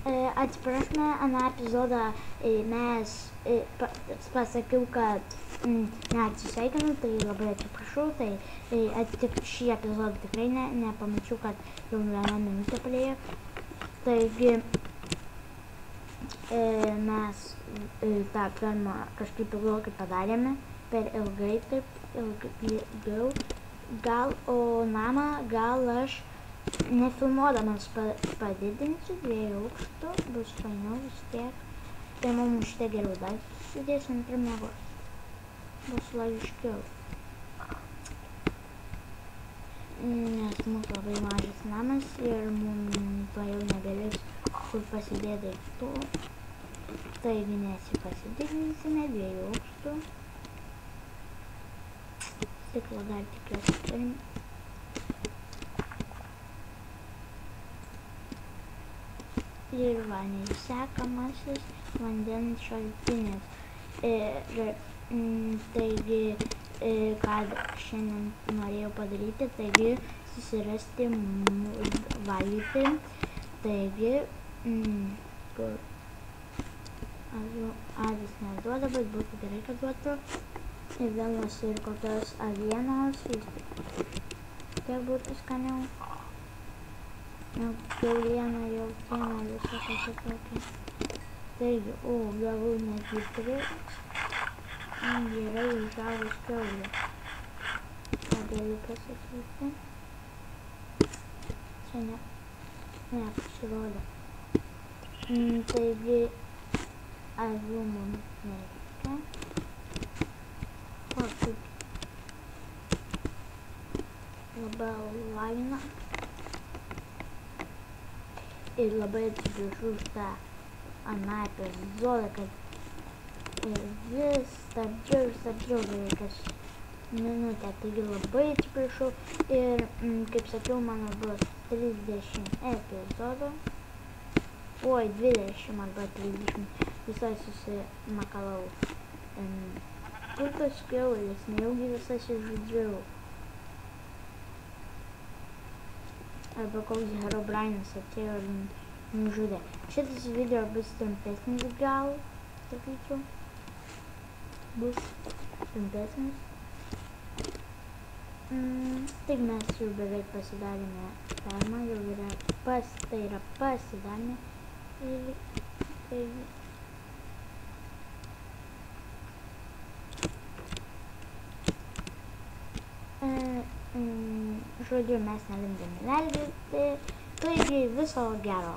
Atsiprašome, aną epizodą mes pasakiau, kad neatsisveikinu, tai labai atsiprašau, tai tik šį epizodą tikrai nepamačiau, kad jau 1 minutė praėjo. Taigi mes tą filmą kažkaip ilgai padarėme, per ilgai, taip ilgiau, gal namą, gal aš nefilmuodamas padidinsiu 2 aukštų, bus fainiau vis tiek. Tai mums šitie geriau daiktus sudėsim ir miegos. Bus logiškiau. Nes mūsų labai mažas namas ir mums to jau negalės kur pasidėti daiktų. Taigi pasididinsime 2 aukštų. Stiklo dar tikiuosi turim. Ir vaniai sekamasis vandens šaltinis. Taigi, kad šiandien norėjau padaryti, taigi susirasti valgyti. Taigi, kur avis neduoda, bet būtų gerai, kad duotų. Ir vienos ir kokios avienos, tiek būtų skaniau. Kiauliena, jautiena, visą pasitokį. Taigi, gavau netgi 3. Gerai užaugus kiaulė. Ką galiu pasakyti? Čia nepasirodo. Taigi, avių mums nereikia. Labai laina. Ir labai atsiprašau už tą aną epizodą, kad vis stabdžiau beveik kas minutę, taigi labai atsiprašau. Ir kaip sakiau, mano bus 30 epizodų, 20 arba 30, visai susimakalau. Kur tos kiaulės, nejaugi visas išžudžiau. Arba koks Herobrainas atėjo ir nužudė. Šitas video bus trumpesnis gal, sakyčiau. Bus trumpesnis. Tik mes jau beveik pasidarėme fermą, jau yra pasidarėme. Žodžiu, mes nelindėme valgyti, taigi viso gero.